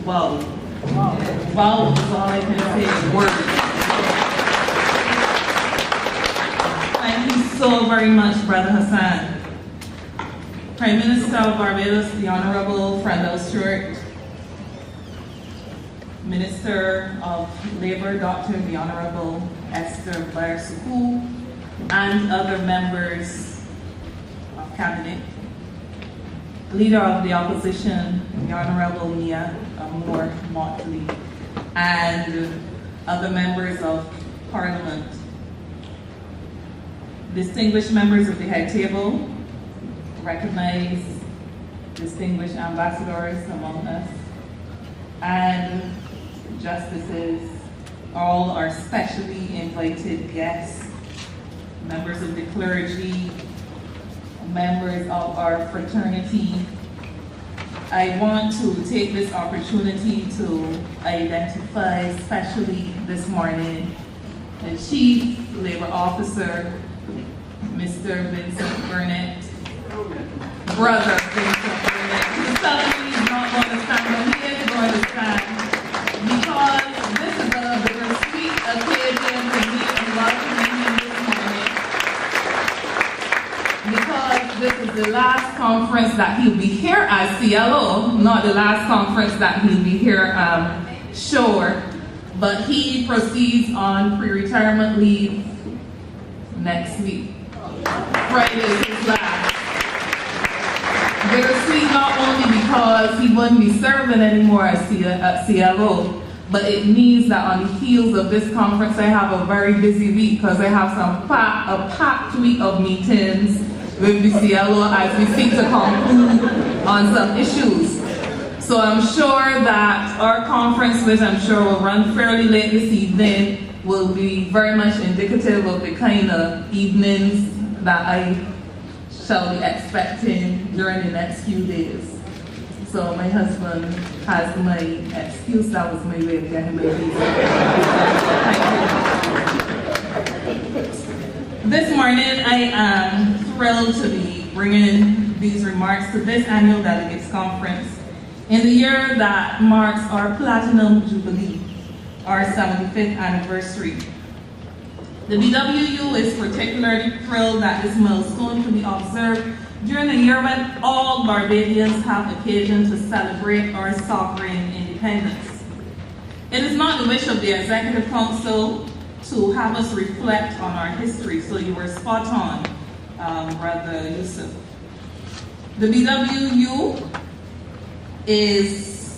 Wow. Wow is all I can say. Word. Thank you so very much, Brother Hassan. Prime Minister of Barbados, the Honorable Frendel Stewart. Minister of Labor, Dr. the Honorable Esther Blair-Suku, and other members of Cabinet. Leader of the Opposition, the Honorable Mia Moore Motley, and other members of Parliament. Distinguished members of the head table, recognize distinguished ambassadors among us, and justices, all our specially invited guests, members of the clergy, members of our fraternity. I want to take this opportunity to identify, especially this morning, the Chief Labor Officer, Mr. Vincent Burnett, Brother Vincent Burnett, who's telling me he's not going to stand, but he is going to stand, because this is a bittersweet occasion for me and welcoming him this morning, because this is the last conference that he'll be here as CLO, not the last conference that he'll be here sure, but he proceeds on pre-retirement leave next week. Friday is his last. Bittersweet not only because he wouldn't be serving anymore as CLO, but it means that on the heels of this conference, I have a very busy week because I have a packed week of meetings with the CLO as we seek to conclude on some issues. So I'm sure that our conference, which I'm sure will run fairly late this evening, will be very much indicative of the kind of evenings that I shall be expecting during the next few days. So my husband has my excuse. That was my way of getting my visa. Thank you. This morning I am thrilled to be bringing these remarks to this annual Delegates Conference in the year that marks our Platinum Jubilee, our 75th anniversary. The BWU is particularly thrilled that this milestone can be observed during a year when all Barbadians have occasion to celebrate our sovereign independence. It is not the wish of the Executive Council to have us reflect on our history, so you were spot on, Brother Yusuf. The BWU is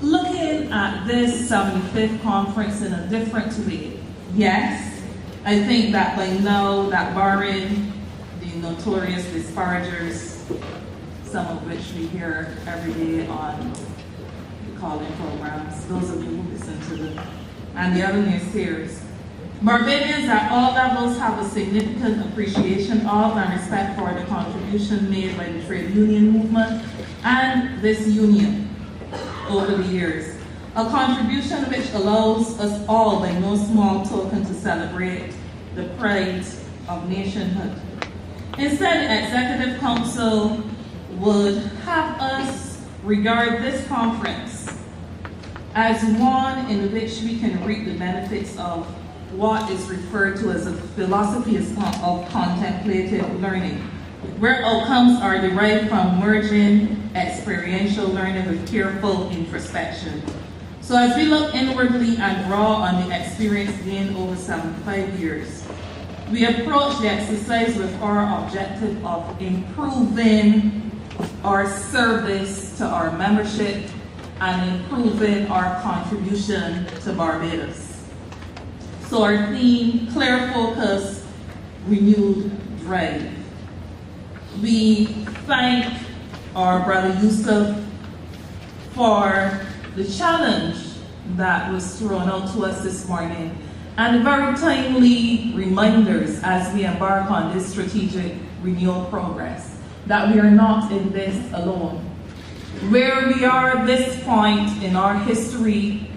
looking at this 75th conference in a different way. Yes, I think that by now that barring the notorious disparagers, some of which we hear every day on the call-in programs, those of you who listen to them, and the other naysayers, Barbadians at all levels have a significant appreciation of and respect for the contribution made by the trade union movement and this union over the years. A contribution which allows us all, by no small token, to celebrate the pride of nationhood. Instead, the Executive Council would have us regard this conference as one in which we can reap the benefits of what is referred to as a philosophy of contemplative learning, where outcomes are derived from merging experiential learning with careful introspection. So as we look inwardly and draw on the experience gained over 75 years, we approach the exercise with our objective of improving our service to our membership and improving our contribution to Barbados. So our theme, clear focus, renewed drive. We thank our Brother Yusuf for the challenge that was thrown out to us this morning and very timely reminders as we embark on this strategic renewal progress that we are not in this alone. Where we are at this point in our history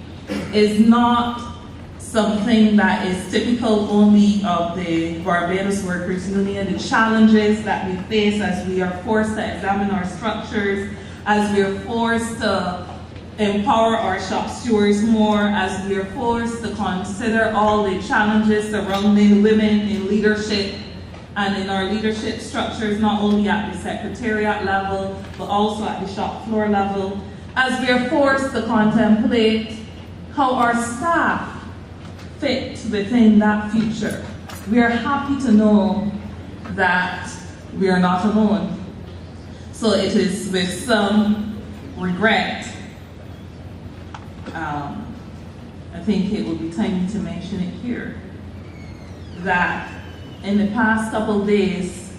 is not something that is typical only of the Barbados Workers Union. The challenges that we face as we are forced to examine our structures as we are forced to empower our shop stewards more, as we are forced to consider all the challenges surrounding women in leadership and in our leadership structures, not only at the secretariat level, but also at the shop floor level, as we are forced to contemplate how our staff fit within that future. We are happy to know that we are not alone. So it is with some regret, I think it would be time to mention it here, that in the past couple days,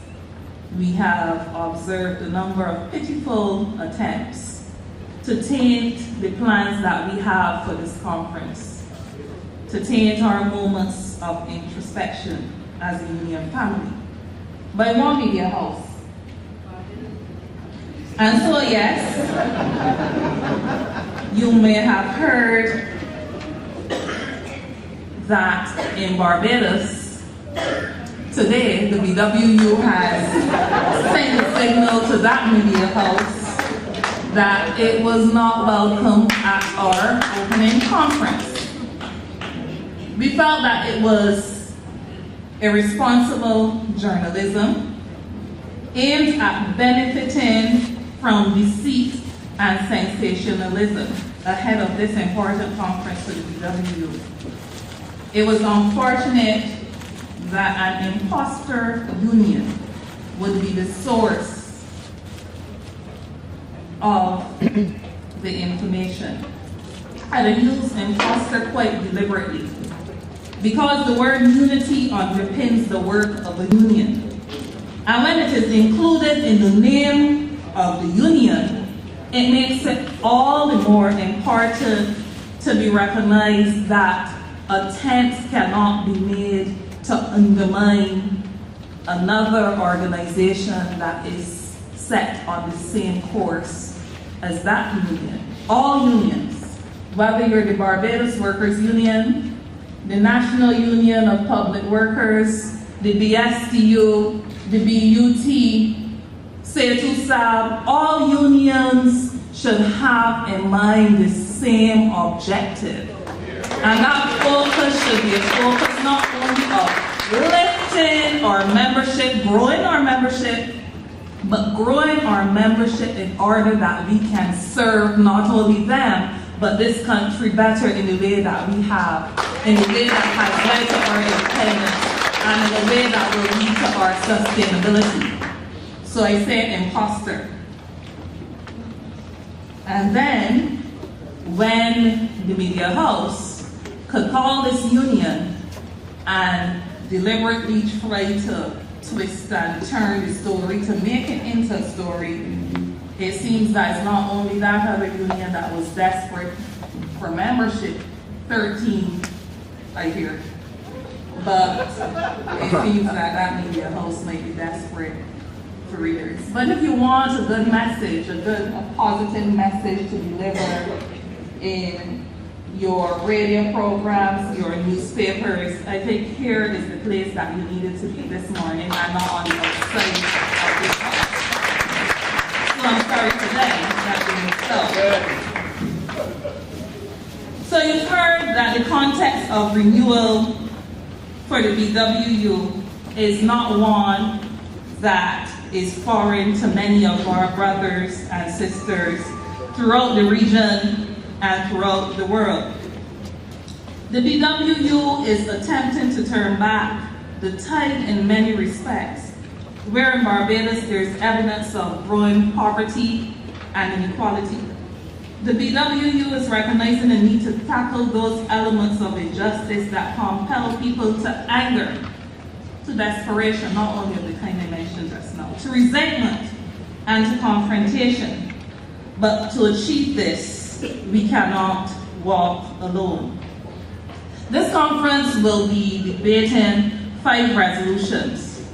we have observed a number of pitiful attempts to taint the plans that we have for this conference, to taint our moments of introspection as a union family, by one media house. And so yes, you may have heard that in Barbados, today the BWU has sent a signal to that media house that it was not welcome at our opening conference. We felt that it was irresponsible journalism aimed at benefiting from deceit and sensationalism ahead of this important conference for the BWU. It was unfortunate that an imposter union would be the source of the information. And I use imposter quite deliberately because the word unity underpins the work of a union. And when it is included in the name of the union, it makes it all the more important to be recognized that attempts cannot be made to undermine another organization that is set on the same course as that union. All unions, whether you're the Barbados Workers Union, the National Union of Public Workers, the BSTU, the BUT, SATUSAB, all unions should have in mind the same objective. And that focus should be a focus not only of lifting our membership, growing our membership, but growing our membership in order that we can serve not only them, but this country better in the way that we have, in the way that has led to our independence, and in the way that will lead to our sustainability. So I say imposter. And then, when the media house could call this union and deliberately try to twist and turn the story to make it into a story, it seems that it's not only that other union that was desperate for membership, 13, I hear, but it seems that that media house might be desperate for readers. But if you want a good message, a positive message to deliver in your radio programs, your newspapers, I think here is the place that you needed to be this morning and not on the outside of this house. So I'm sorry for that being so. So you've heard that the context of renewal for the BWU is not one that is foreign to many of our brothers and sisters throughout the region and throughout the world. The BWU is attempting to turn back the tide in many respects, where in Barbados there's evidence of growing poverty and inequality. The BWU is recognizing the need to tackle those elements of injustice that compel people to anger, to desperation, not only of the kind I mentioned just now, to resentment and to confrontation. But to achieve this, we cannot walk alone. This conference will be debating 5 resolutions,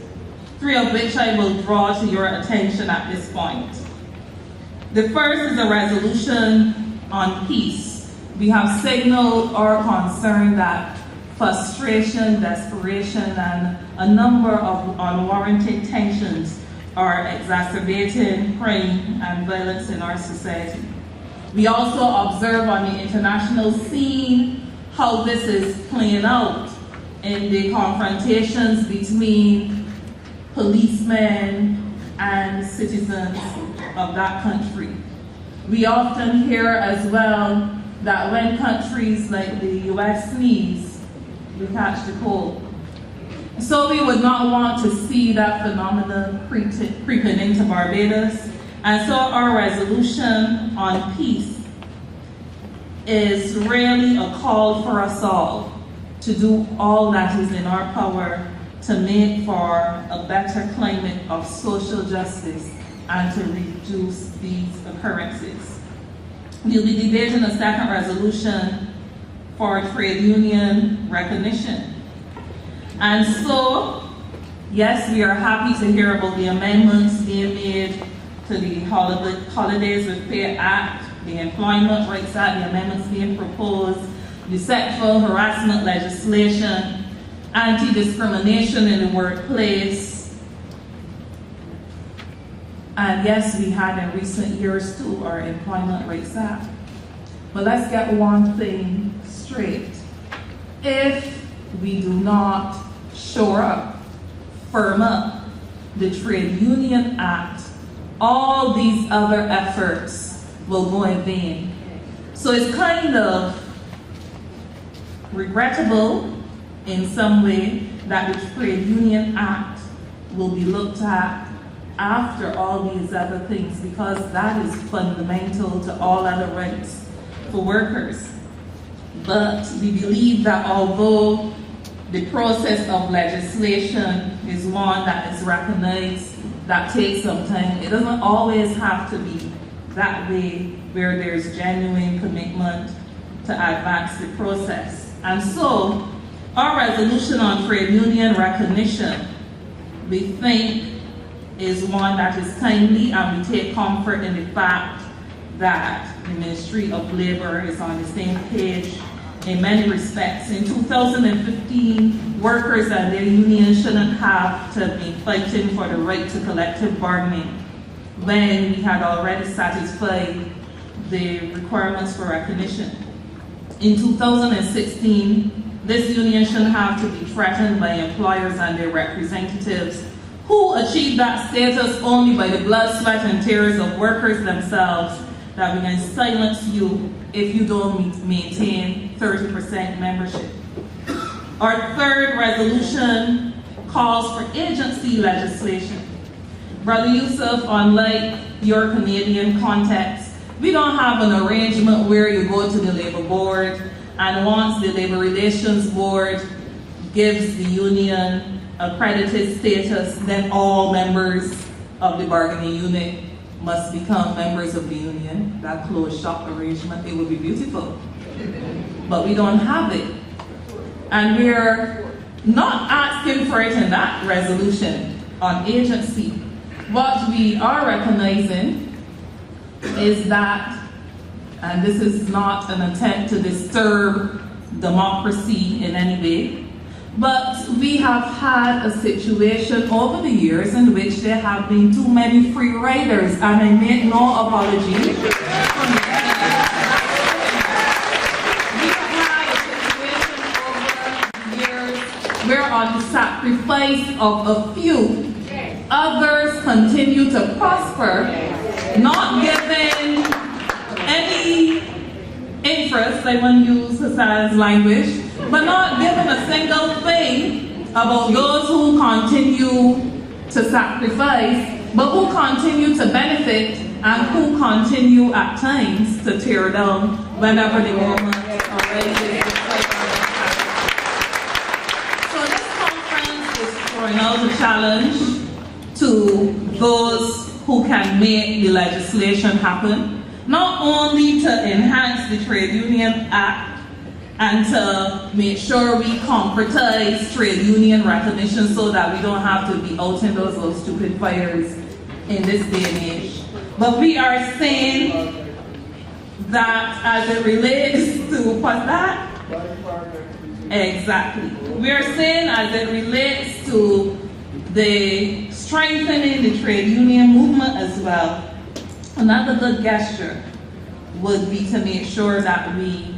3 of which I will draw to your attention at this point. The first is a resolution on peace. We have signaled our concern that frustration, desperation, and a number of unwarranted tensions are exacerbating crime and violence in our society. We also observe on the international scene how this is playing out in the confrontations between policemen and citizens of that country. We often hear as well that when countries like the US sneeze, we catch the cold. So we would not want to see that phenomenon creeping into Barbados. And so our resolution on peace is really a call for us all to do all that is in our power to make for a better climate of social justice and to reduce these occurrences. We'll be debating a second resolution for trade union recognition. And so, yes, we are happy to hear about the amendments being made to the Holidays with Pay Act, the Employment Rights Act, the amendments being proposed, the sexual harassment legislation, anti-discrimination in the workplace. And yes, we had in recent years too our Employment Rights Act. But let's get one thing straight. If we do not shore up, firm up the Trade Union Act, all these other efforts will go in vain. So it's kind of regrettable in some way that the Trade Union Act will be looked at after all these other things, because that is fundamental to all other rights for workers. But we believe that although the process of legislation is one that is recognized, that takes some time, it doesn't always have to be that way where there's genuine commitment to advance the process. And so, our resolution on trade union recognition, we think, is one that is timely, and we take comfort in the fact that the Ministry of Labor is on the same page in many respects. In 2015, workers and their unions shouldn't have to be fighting for the right to collective bargaining when we had already satisfied the requirements for recognition. In 2016, this union shouldn't have to be threatened by employers and their representatives who achieve that status only by the blood, sweat, and tears of workers themselves, that we can silence you if you don't maintain 30% membership. Our third resolution calls for agency legislation. Brother Yusuf, unlike your Canadian context, we don't have an arrangement where you go to the Labor Board, and once the Labor Relations Board gives the union accredited status, then all members of the bargaining unit must become members of the union. That closed shop arrangement, it would be beautiful. But we don't have it. And we're not asking for it in that resolution on agency. What we are recognizing is that, and this is not an attempt to disturb democracy in any way, but we have had a situation over the years in which there have been too many free riders, and I make no apology. We have had a situation over the years where on the sacrifice of a few, others continue to prosper, not given any interest, I won't use Hassan's language, but not given a single thing about those who continue to sacrifice, but who continue to benefit and who continue at times to tear down whenever the moment arises. So this conference is throwing out a challenge to those who can make the legislation happen, not only to enhance the Trade Union Act and to make sure we concretize trade union recognition so that we don't have to be out in those little stupid fires in this day and age. But we are saying that as it relates to, what's that? Exactly. We are saying as it relates to the strengthening the trade union movement as well. Another good gesture would be to make sure that we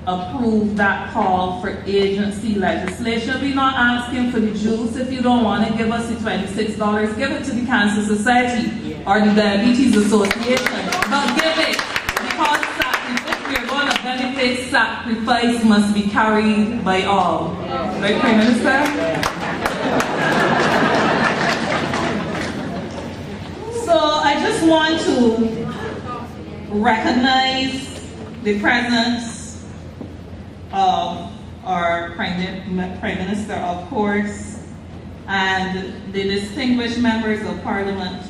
approve that call for agency legislation. We're not asking for the juice. If you don't want to give us the $26, give it to the Cancer Society or the Diabetes Association. But give it, because if we're going to benefit, sacrifice must be carried by all. Right, Prime Minister? So I just want to recognize the presence of our Prime Minister, of course, and the distinguished members of Parliament,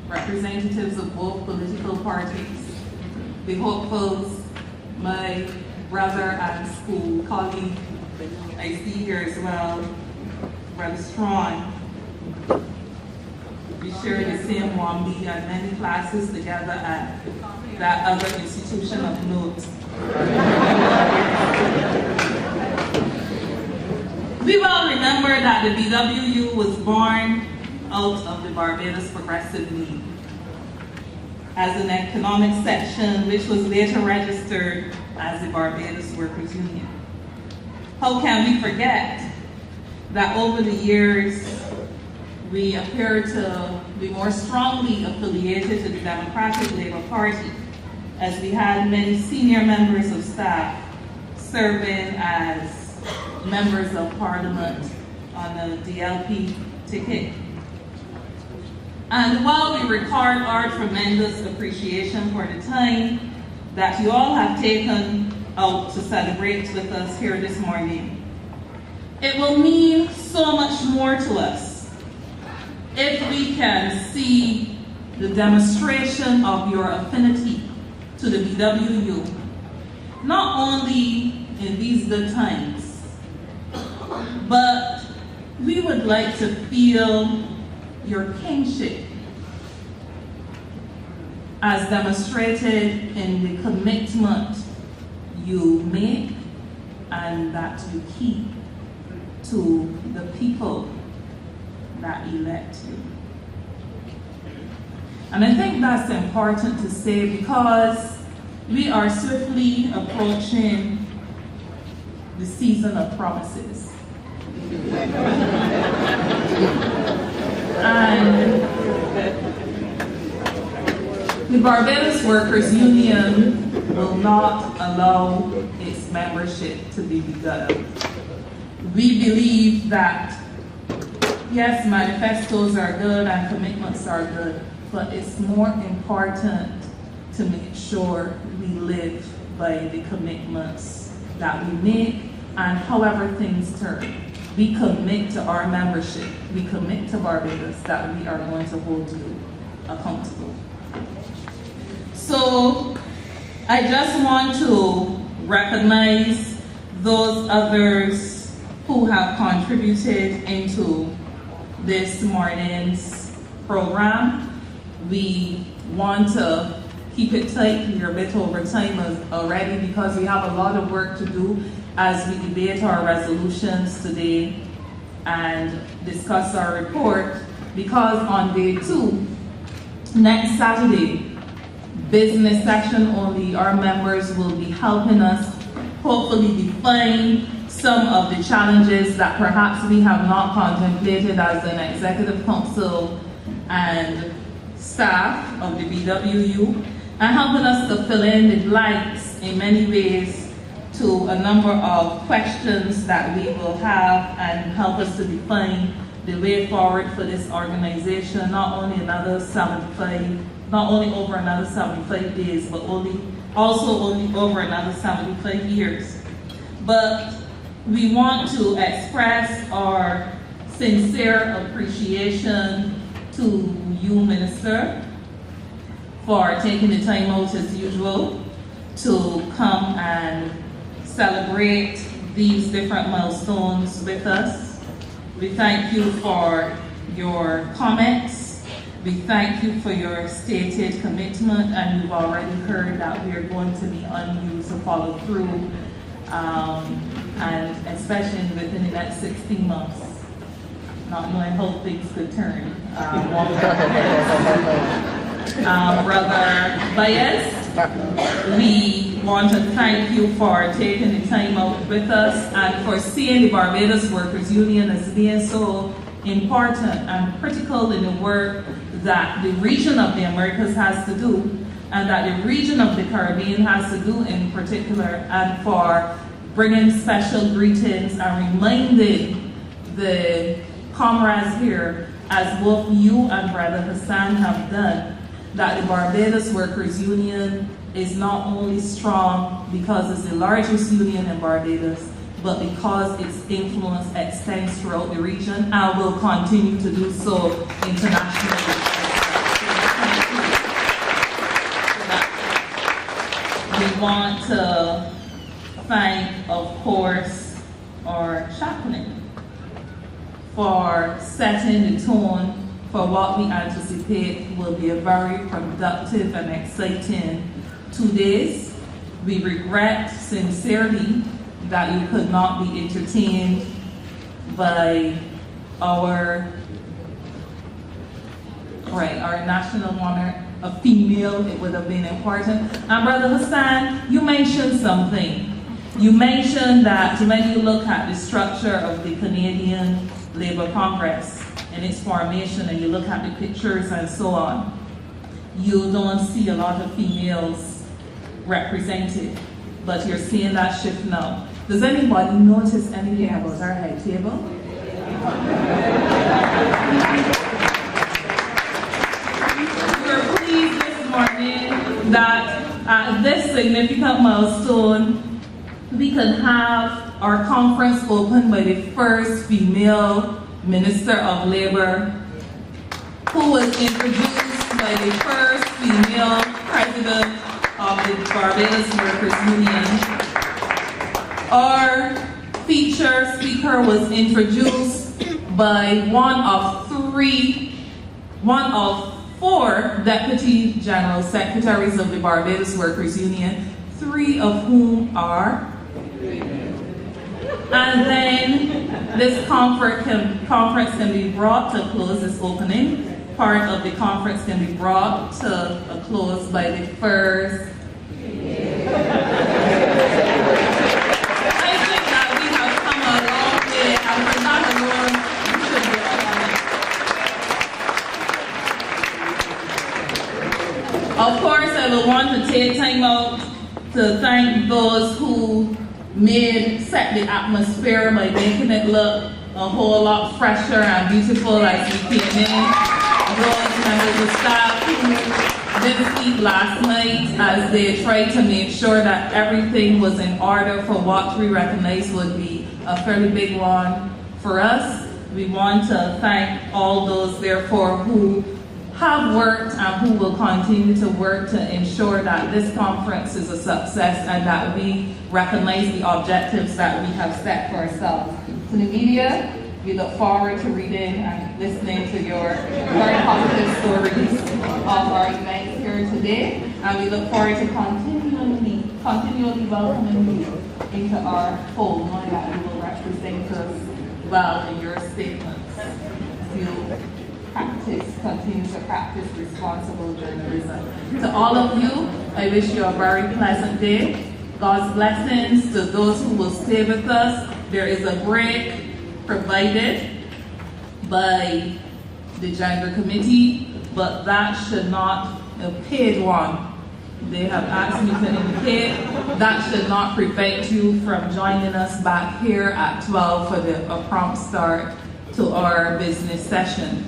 representatives of both political parties, the hopefuls, my brother and school colleague, I see here as well, Brother Strong. We share the same Wambi and many classes together at that other institution of note. We will remember that the BWU was born out of the Barbados Progressive League as an economic section which was later registered as the Barbados Workers Union. How can we forget that over the years we appear to be more strongly affiliated to the Democratic Labour Party, as we had many senior members of staff serving as members of Parliament on the DLP ticket. And while we record our tremendous appreciation for the time that you all have taken out to celebrate with us here this morning, it will mean so much more to us if we can see the demonstration of your affinity to the BWU, not only in these good times, but we would like to feel your kinship as demonstrated in the commitment you make and that you keep to the people that elect you. And I think that's important to say because we are swiftly approaching the season of promises. And the Barbados Workers Union will not allow its membership to be beguiled. We believe that, yes, manifestos are good and commitments are good, but it's more important to make sure we live by the commitments that we make, and however things turn, we commit to our membership, we commit to Barbados that we are going to hold you accountable. So I just want to recognize those others who have contributed into this morning's program. We want to keep it tight. We are a bit over time already because we have a lot of work to do as we debate our resolutions today and discuss our report, because on day 2, next Saturday, business section only, our members will be helping us hopefully define some of the challenges that perhaps we have not contemplated as an executive council and staff of the BWU, and helping us to fill in the blanks in many ways to a number of questions that we will have, and help us to define the way forward for this organization, not only over another 75 days, but also over another 75 years. But we want to express our sincere appreciation to you, Minister, for taking the time out as usual to come and celebrate these different milestones with us. We thank you for your comments. We thank you for your stated commitment, and you've already heard that we are going to be on you to follow through, and especially within the next 16 months. not knowing how things could turn. Brother Bias, we want to thank you for taking the time out with us and for seeing the Barbados Workers Union as being so important and critical in the work that the region of the Americas has to do and that the region of the Caribbean has to do in particular, and for bringing special greetings and reminding the comrades here, as both you and Brother Hassan have done, that the Barbados Workers Union is not only strong because it's the largest union in Barbados, but because its influence extends throughout the region and will continue to do so internationally. We want to thank, of course, our chaplain for setting the tone for what we anticipate will be a very productive and exciting 2 days. We regret sincerely that you could not be entertained by our national monarch, a female. It would have been important. And Brother Hassan, you mentioned something. You mentioned that when you look at the structure of the Canadian Labour Congress and its formation, and you look at the pictures and so on, you don't see a lot of females represented, but you're seeing that shift now. Does anybody notice anything about our head table? We're pleased this morning that at this significant milestone, we can have our conference opened by the first female Minister of Labor, who was introduced by the first female President of the Barbados Workers Union. Our feature speaker was introduced by one of four Deputy General Secretaries of the Barbados Workers Union, 3 of whom are. And then this conference can be brought to a close, this opening part of the conference can be brought to a close by the first. I think that we have come a long way, and we're not alone. We should be Of course, I will want to take time out to thank those who set the atmosphere by making it look a whole lot fresher and beautiful as we came in. Those members of staff who didn't sleep last night as they tried to make sure that everything was in order for what we recognize would be a fairly big one for us. We want to thank all those, therefore, who have worked and who will continue to work to ensure that this conference is a success and that we recognize the objectives that we have set for ourselves. To the media, we look forward to reading and listening to your very positive stories of our events here today, and we look forward to continually welcoming you into our fold, knowing that you will represent us well in your statements. Continue to practice responsible journalism. To all of you, I wish you a very pleasant day. God's blessings to those who will stay with us. There is a break provided by the Gender Committee, but that should not be a paid one. They have asked me to indicate that should not prevent you from joining us back here at 12 for a prompt start to our business session.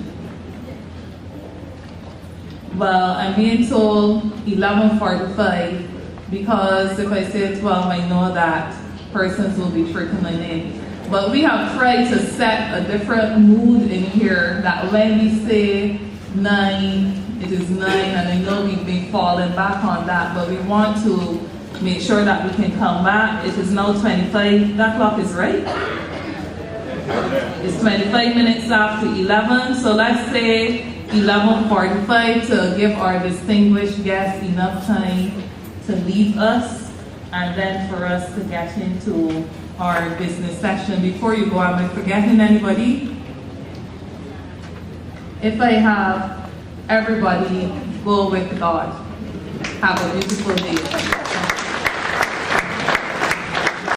Well, I'm being told 11:45 because if I say 12, I know that persons will be trickling in. But we have tried to set a different mood in here that when we say 9, it is 9, and I know we've been falling back on that, but we want to make sure that we can come back. It is now 25. That clock is right? It's 25 minutes after 11, so let's say 11:45 to give our distinguished guests enough time to leave us and then for us to get into our business session. Before you go, am I forgetting anybody? if I have everybody go with God. Have a beautiful day.